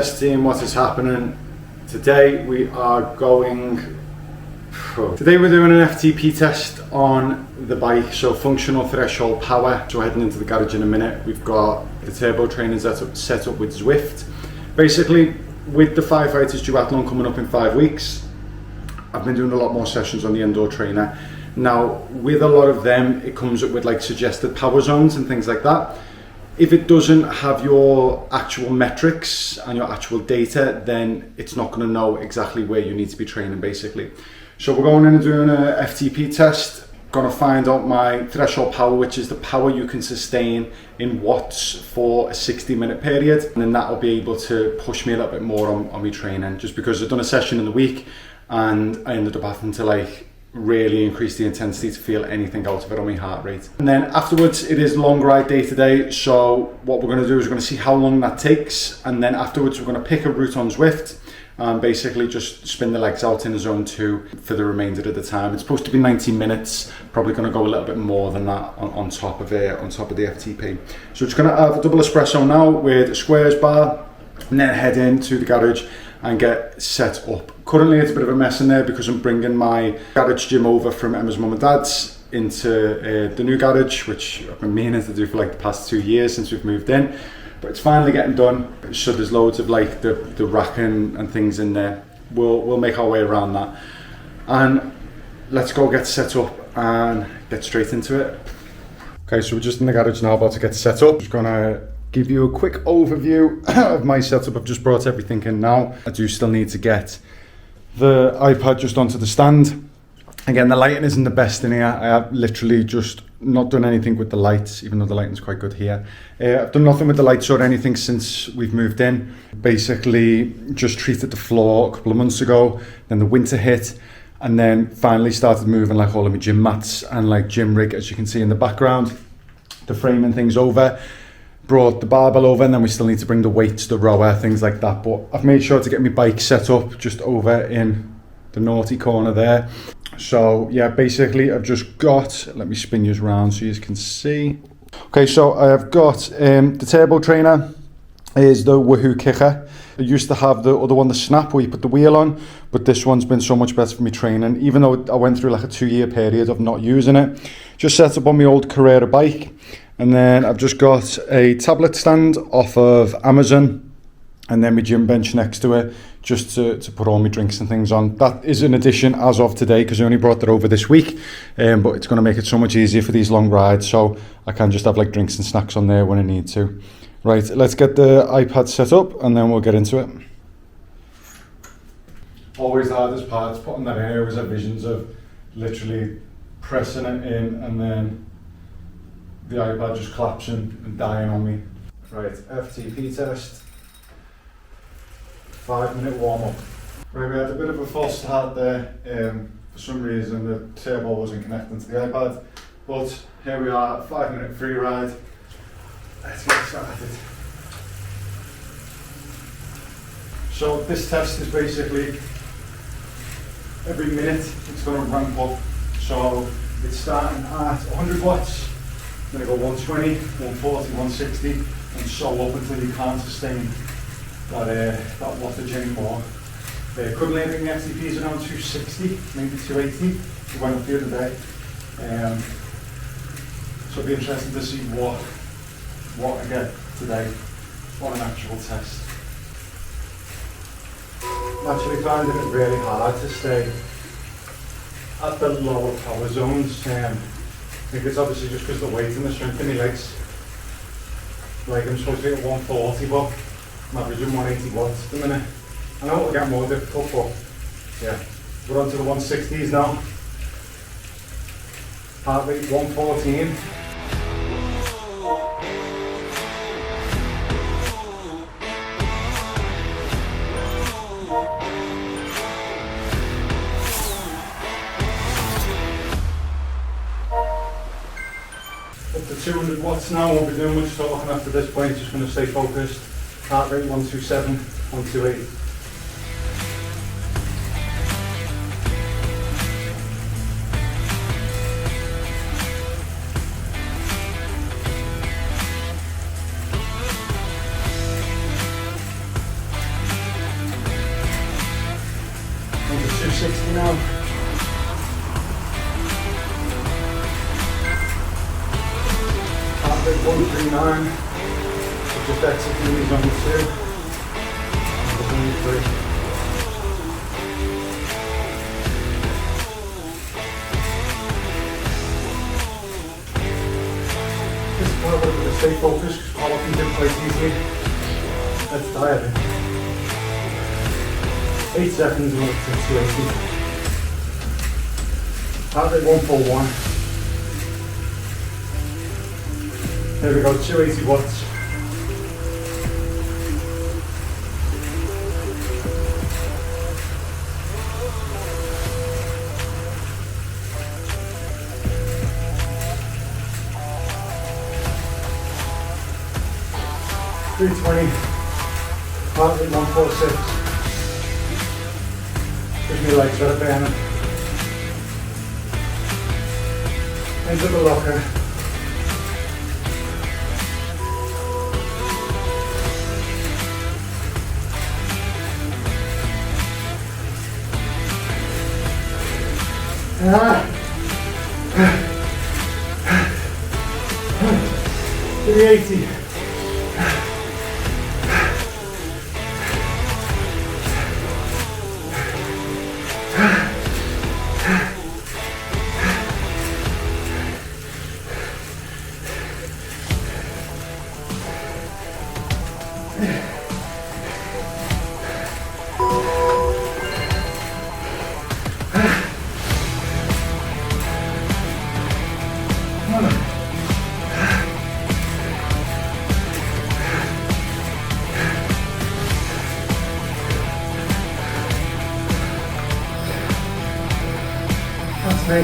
Test team, what is happening? Today we're doing an FTP test on the bike, so functional threshold power. So we're heading into the garage in a minute. We've got the turbo training set up with Zwift. Basically, with the Firefighters duathlon coming up in 5 weeks, I've been doing a lot more sessions on the indoor trainer. Now, with a lot of them, it comes up with like suggested power zones and things like that. If it doesn't have your actual metrics and your actual data, then it's not going to know exactly where you need to be training, basically. So we're going in and doing a FTP test. Going to find out my threshold power, which is the power you can sustain in watts for a 60-minute period. And then that'll be able to push me a little bit more on my training, just because I've done a session in the week and I ended up having to like really increase the intensity to feel anything out of it on my heart rate. And then afterwards, it is long ride day to day. So what we're going to do is we're going to see how long that takes. And then afterwards, we're going to pick a route on Zwift and basically just spin the legs out in zone 2 for the remainder of the time. It's supposed to be 90 minutes, probably going to go a little bit more than that on top of the FTP. So it's going to have a double espresso now with a squares bar, and then head into the garage and get set up. Currently it's a bit of a mess in there because I'm bringing my garage gym over from Emma's mum and dad's into the new garage, which I've been meaning to do for like the past 2 years since we've moved in. But it's finally getting done. So there's loads of like the racking and things in there. We'll make our way around that. And let's go get set up and get straight into it. Okay, so we're just in the garage now, about to get set up. Just gonna give you a quick overview of my setup. I've just brought everything in now. I do still need to get the iPad just onto the stand. Again, the lighting isn't the best in here. I have literally just not done anything with the lights, even though the lighting's quite good here. I've done nothing with the lights or anything since we've moved in. Basically, just treated the floor a couple of months ago, then the winter hit, and then finally started moving like all of my gym mats and like gym rig, as you can see in the background. The framing things over. Brought the barbell over, and then we still need to bring the weights, the rower, things like that. But I've made sure to get my bike set up just over in the naughty corner there. So yeah, basically I've just got, let me spin you around so you can see. Okay, so I've got the turbo trainer is the Woohoo kicker. I used to have the other one, the Snap, where you put the wheel on, but this one's been so much better for me training, even though I went through like a 2-year period of not using it. Just set up on my old Carrera bike. And then I've just got a tablet stand off of Amazon, and then my gym bench next to it, just to put all my drinks and things on. That is an addition as of today, because I only brought that over this week, but it's going to make it so much easier for these long rides, so I can just have like drinks and snacks on there when I need to. Right, let's get the iPad set up and then we'll get into it. Always the hardest part, putting that in here, was visions of literally pressing it in and then the iPad just collapsing and dying on me. Right, FTP test. 5-minute warm-up. Right, we had a bit of a false start there. For some reason the turbo wasn't connecting to the iPad. But here we are, 5-minute free ride. Let's get started. So this test is basically every minute it's going to ramp up. So it's starting at 100 watts. Then go 120, 140, 160, and so up until you can't sustain that wattage anymore. Currently I think the FTP is around 260, maybe 280. It went up the other day. So it'll be interesting to see what I get today on an actual test. I'm actually finding it really hard to stay at the lower power zones. I think it's obviously just because of the weight and the strength in my legs. Like I'm supposed to be at 140, but I'm averaging 180 watts at the minute. I know it'll get more difficult, but yeah. We're on to the 160s now. Heart rate 114. Up to 200 watts now, won't be doing much talking after this point, just going to stay focused. Heart rate 127, 128. heart rate 139. So just executing these on the 2. And on the 3. This is why we're going to stay focused because all I can do quite easily. That's tiring. 8 seconds and up to 280. Heart rate 141. There we go, 280 watts. $320, heart rate 146. Gives me legs that are burning. Into the locker. To the 80. That's me.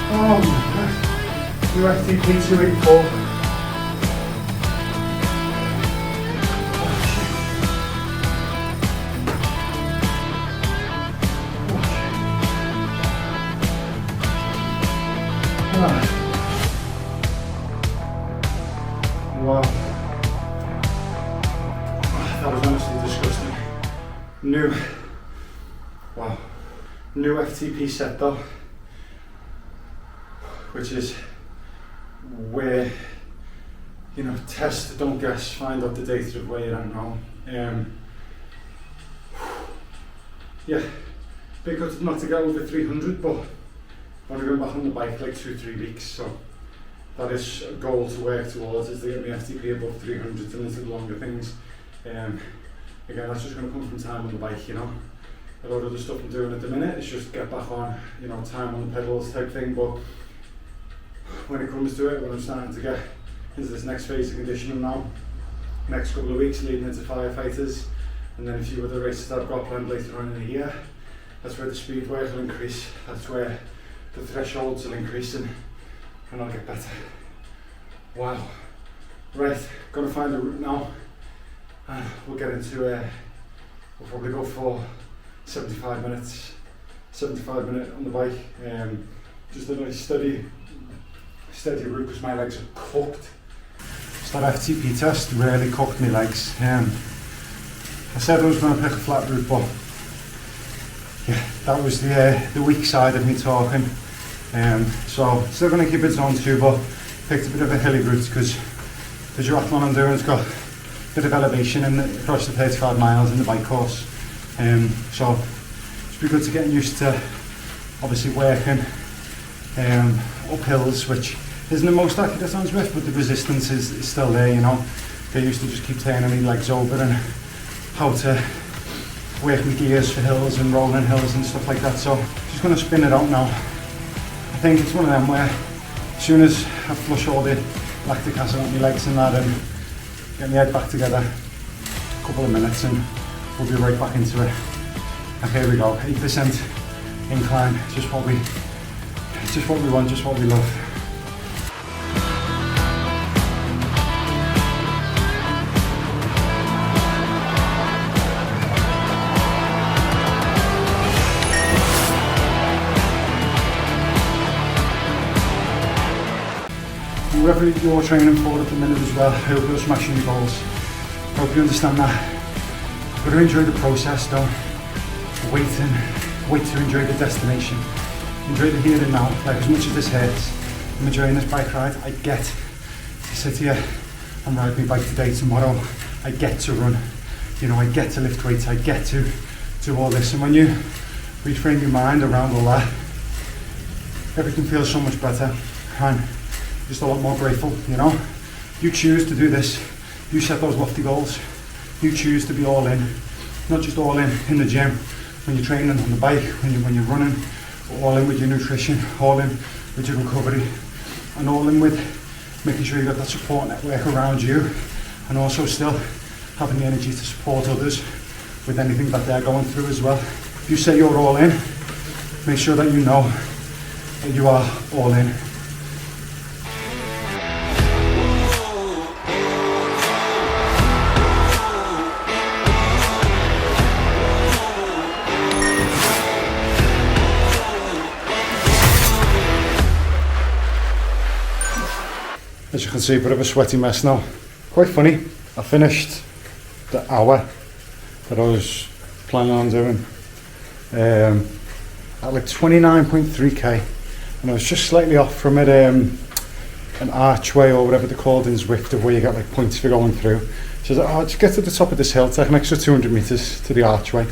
Oh my God. Zwift FTP 284. Wow. That was honestly disgusting. New FTP set though, which is where, you know, test, don't guess, find out the data of where you don't know. Yeah, bit good not to get over 300, but I'm only going back on the bike like 2-3 weeks, so that is a goal to work towards, is to get my FTP above 300 and into the longer things. Again, that's just going to come from time on the bike, you know. A lot of the stuff I'm doing at the minute is just get back on, you know, time on the pedals type thing, but when it comes to it, when I'm starting to get into this next phase of conditioning now, next couple of weeks leading into firefighters, and then a few other races that I've got planned later on in the year, that's where the speed work will increase, that's where the thresholds will increase, and I'll get better. Wow. Right, gonna find a route now. We'll get into, we'll probably go for 75 minutes. 75 minutes on the bike. Just a nice steady route because my legs are cooked. So that FTP test really cooked my legs. I said I was going to pick a flat route, but yeah, that was the weak side of me talking. So still going to keep it zone 2, but picked a bit of a hilly route because the duathlon I'm doing has got a bit of elevation across the 35 miles in the bike course. So it's pretty good to get used to obviously working up hills, which isn't the most accurate on Zwift, but the resistance is still there, you know. Get used to just keep turning my legs over and how to work my gears for hills and rolling hills and stuff like that. So just going to spin it out now. I think it's one of them where as soon as I flush all the lactic acid out my legs and that and get my head back together, a couple of minutes and we'll be right back into it. And here we go, 8% incline, just what we want, just what we love. Whatever you're training for at the minute as well, I hope you're smashing your goals. I hope you understand that. You've got to enjoy the process, don't wait to enjoy the destination. enjoy the here and now. Like, as much as this hurts, I'm enjoying this bike ride. I get to sit here and ride my bike today, tomorrow. I get to run, you know, I get to lift weights, I get to do all this. And when you reframe your mind around all that, everything feels so much better and just a lot more grateful, you know. You choose to do this, you set those lofty goals, you choose to be all in, not just all in the gym, when you're training on the bike, when you're running, all in with your nutrition, all in with your recovery, and all in with making sure you've got that support network around you, and also still having the energy to support others with anything that they're going through as well. If you say you're all in, make sure that you know that you are all in. As you can see, a bit of a sweaty mess now. Quite funny, I finished the hour that I was planning on doing at like 29.3k, and I was just slightly off from it, an archway or whatever they're called in Zwift, of where you get like points for going through. So I was like, oh, just get to the top of this hill, take an extra 200 metres to the archway.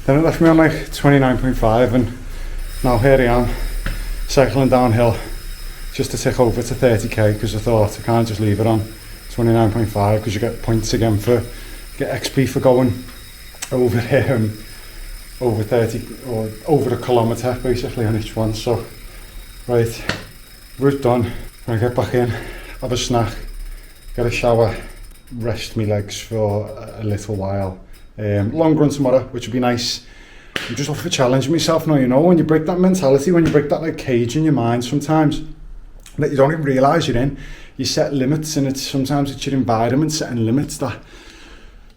Then it left me on like 29.5, and now here I am cycling downhill just to tick over to 30k, because I thought I can't just leave it on 29.5, because you get points again get XP for going over 30 or over a kilometre basically on each one. So right, route done. I'm gonna get back in, have a snack, get a shower, rest my legs for a little while. Long run tomorrow, which would be nice. I'm just off for challenging myself now, you know, when you break that mentality, when you break that like cage in your mind sometimes that you don't even realise you're in, you set limits, and sometimes it's your environment setting limits that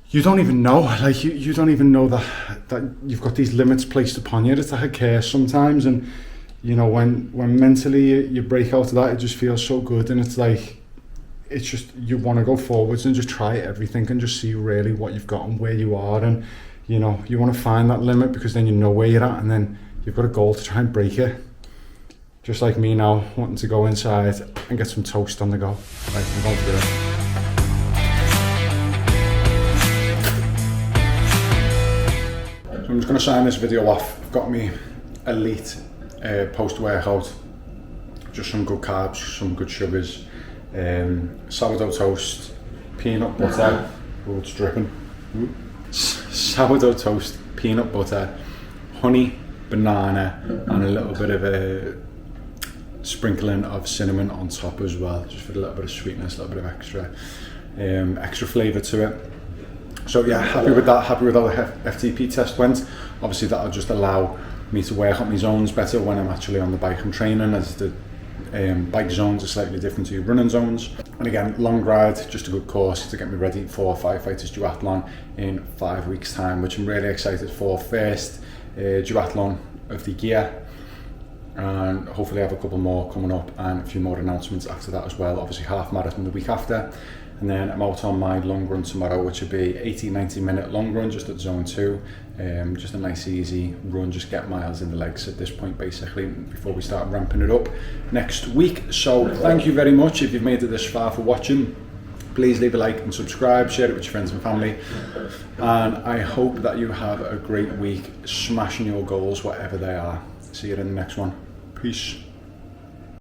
you don't even know, like you don't even know that you've got these limits placed upon you. It's like a curse sometimes, and you know, when mentally you break out of that, it just feels so good, and it's like, it's just, you want to go forwards and just try everything and just see really what you've got and where you are, and you know, you want to find that limit, because then you know where you're at, and then you've got a goal to try and break it. Just like me now, wanting to go inside and get some toast on the go. Right, I'm going to do it. So I'm just going to sign this video off. I've got me elite post-workout. Just some good carbs, some good sugars. Sourdough toast, peanut butter. Oh, it's dripping. Sourdough toast, peanut butter, honey, banana, and a little bit of a sprinkling of cinnamon on top as well, just for a little bit of sweetness, a little bit of extra flavour to it. So yeah, happy with that, happy with how the FTP test went. Obviously that'll just allow me to work out my zones better when I'm actually on the bike and training, as the bike zones are slightly different to your running zones. And again, long ride, just a good course to get me ready for Firefighters Duathlon in 5 weeks time, which I'm really excited for. First duathlon of the year, and hopefully I have a couple more coming up and a few more announcements after that as well. Obviously half marathon the week after, and then I'm out on my long run tomorrow, which will be 80-90 minute long run just at zone 2. Just a nice easy run, just get miles in the legs at this point basically, before we start ramping it up next week. So thank you very much if you've made it this far for watching. Please leave a like and subscribe, share it with your friends and family, and I hope that you have a great week smashing your goals, whatever they are. See you in the next one. Peace.